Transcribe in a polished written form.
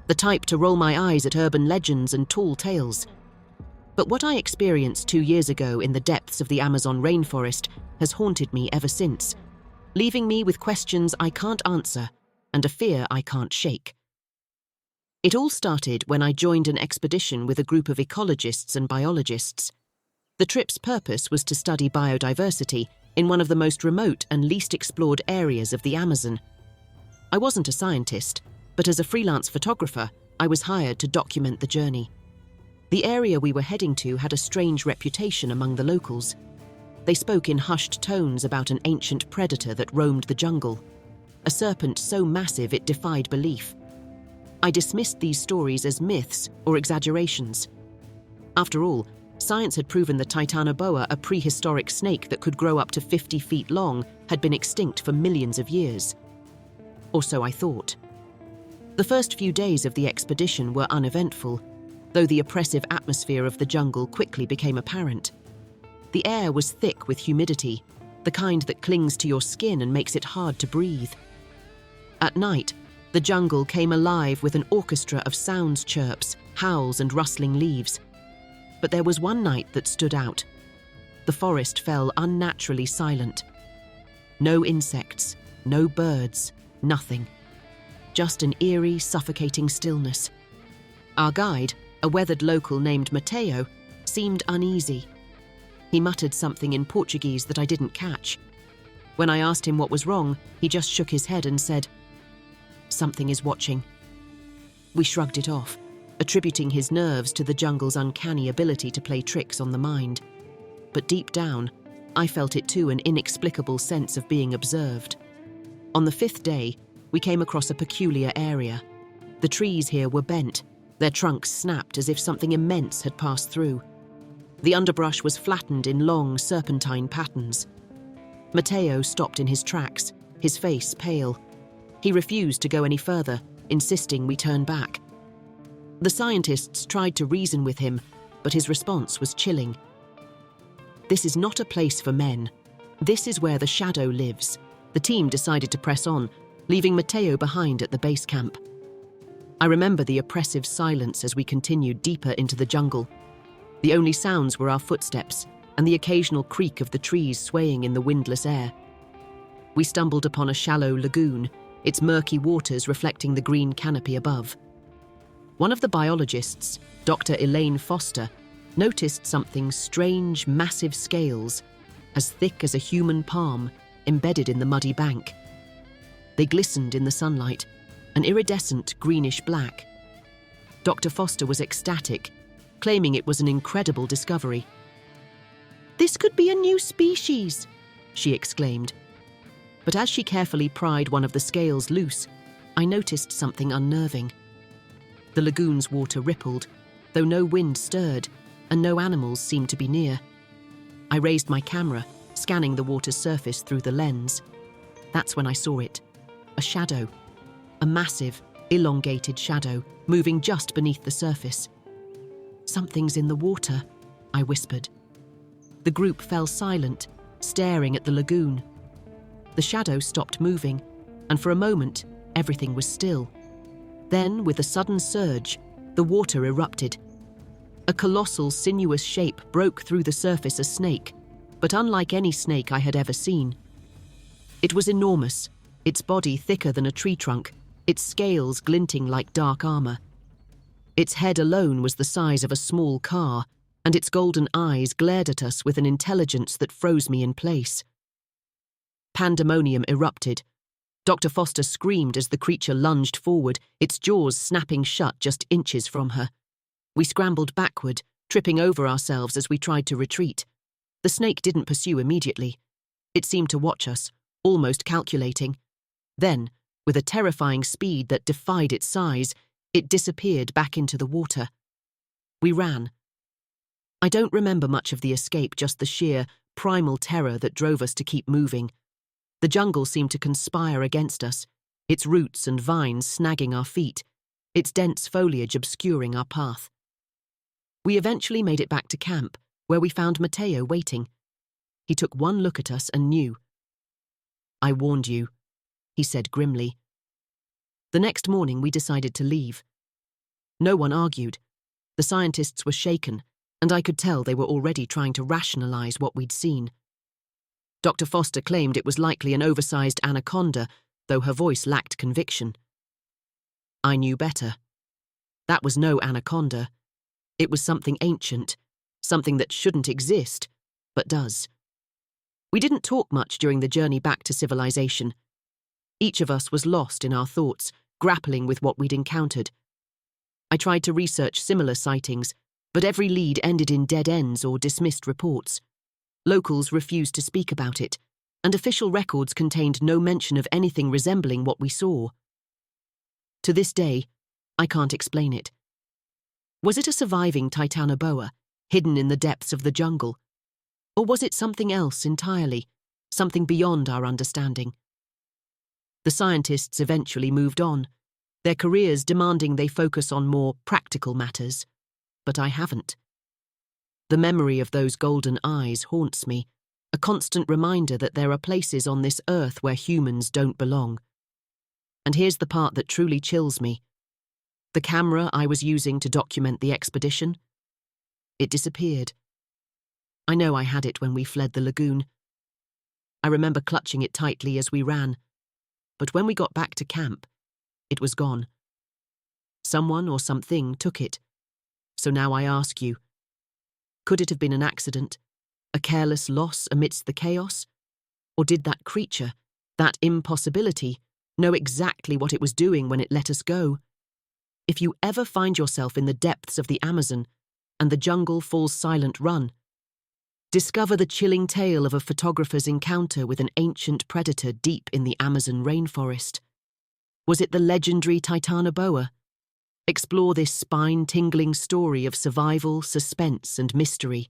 the type to roll my eyes at urban legends and tall tales. But what I experienced 2 years ago in the depths of the Amazon rainforest has haunted me ever since, leaving me with questions I can't answer and a fear I can't shake. It all started when I joined an expedition with a group of ecologists and biologists. The trip's purpose was to study biodiversity in one of the most remote and least explored areas of the Amazon. I wasn't a scientist, but as a freelance photographer, I was hired to document the journey. The area we were heading to had a strange reputation among the locals. They spoke in hushed tones about an ancient predator that roamed the jungle, a serpent so massive it defied belief. I dismissed these stories as myths or exaggerations. After all, science had proven the Titanoboa, a prehistoric snake that could grow up to 50 feet long, had been extinct for millions of years. Or so I thought. The first few days of the expedition were uneventful, though the oppressive atmosphere of the jungle quickly became apparent. The air was thick with humidity, the kind that clings to your skin and makes it hard to breathe. At night, the jungle came alive with an orchestra of sounds, chirps, howls, and rustling leaves. But there was one night that stood out. The forest fell unnaturally silent. No insects, no birds, nothing. Just an eerie, suffocating stillness. Our guide, a weathered local named Mateo, seemed uneasy. He muttered something in Portuguese that I didn't catch. When I asked him what was wrong, he just shook his head and said, "Something is watching." We shrugged it off, attributing his nerves to the jungle's uncanny ability to play tricks on the mind. But deep down, I felt it too, an inexplicable sense of being observed. On the 5th day, we came across a peculiar area. The trees here were bent, their trunks snapped as if something immense had passed through. The underbrush was flattened in long, serpentine patterns. Mateo stopped in his tracks, his face pale. He refused to go any further, insisting we turn back. The scientists tried to reason with him, but his response was chilling. "This is not a place for men. This is where the shadow lives." The team decided to press on, leaving Mateo behind at the base camp. I remember the oppressive silence as we continued deeper into the jungle. The only sounds were our footsteps and the occasional creak of the trees swaying in the windless air. We stumbled upon a shallow lagoon, its murky waters reflecting the green canopy above. One of the biologists, Dr. Elaine Foster, noticed something strange, massive scales, as thick as a human palm, embedded in the muddy bank. They glistened in the sunlight, an iridescent greenish black. Dr. Foster was ecstatic, claiming it was an incredible discovery. "This could be a new species," she exclaimed. But as she carefully pried one of the scales loose, I noticed something unnerving. The lagoon's water rippled, though no wind stirred, and no animals seemed to be near. I raised my camera, scanning the water's surface through the lens. That's when I saw it. A shadow. A massive, elongated shadow, moving just beneath the surface. "Something's in the water," I whispered. The group fell silent, staring at the lagoon. The shadow stopped moving, and for a moment, everything was still. Then, with a sudden surge, the water erupted. A colossal, sinuous shape broke through the surface, a snake, but unlike any snake I had ever seen. It was enormous, its body thicker than a tree trunk, its scales glinting like dark armor. Its head alone was the size of a small car, and its golden eyes glared at us with an intelligence that froze me in place. Pandemonium erupted. Dr. Foster screamed as the creature lunged forward, its jaws snapping shut just inches from her. We scrambled backward, tripping over ourselves as we tried to retreat. The snake didn't pursue immediately. It seemed to watch us, almost calculating. Then, with a terrifying speed that defied its size, it disappeared back into the water. We ran. I don't remember much of the escape, just the sheer, primal terror that drove us to keep moving. The jungle seemed to conspire against us, its roots and vines snagging our feet, its dense foliage obscuring our path. We eventually made it back to camp, where we found Mateo waiting. He took one look at us and knew. "I warned you," he said grimly. The next morning we decided to leave. No one argued. The scientists were shaken, and I could tell they were already trying to rationalize what we'd seen. Dr. Foster claimed it was likely an oversized anaconda, though her voice lacked conviction. I knew better. That was no anaconda. It was something ancient, something that shouldn't exist, but does. We didn't talk much during the journey back to civilization. Each of us was lost in our thoughts, grappling with what we'd encountered. I tried to research similar sightings, but every lead ended in dead ends or dismissed reports. Locals refused to speak about it, and official records contained no mention of anything resembling what we saw. To this day, I can't explain it. Was it a surviving Titanoboa, hidden in the depths of the jungle? Or was it something else entirely, something beyond our understanding? The scientists eventually moved on, their careers demanding they focus on more practical matters, but I haven't. The memory of those golden eyes haunts me, a constant reminder that there are places on this earth where humans don't belong. And here's the part that truly chills me. The camera I was using to document the expedition, it disappeared. I know I had it when we fled the lagoon. I remember clutching it tightly as we ran, but when we got back to camp, it was gone. Someone or something took it. So now I ask you, could it have been an accident, a careless loss amidst the chaos? Or did that creature, that impossibility, know exactly what it was doing when it let us go? If you ever find yourself in the depths of the Amazon and the jungle falls silent, run. Discover the chilling tale of a photographer's encounter with an ancient predator deep in the Amazon rainforest. Was it the legendary Titanoboa? Explore this spine-tingling story of survival, suspense, and mystery.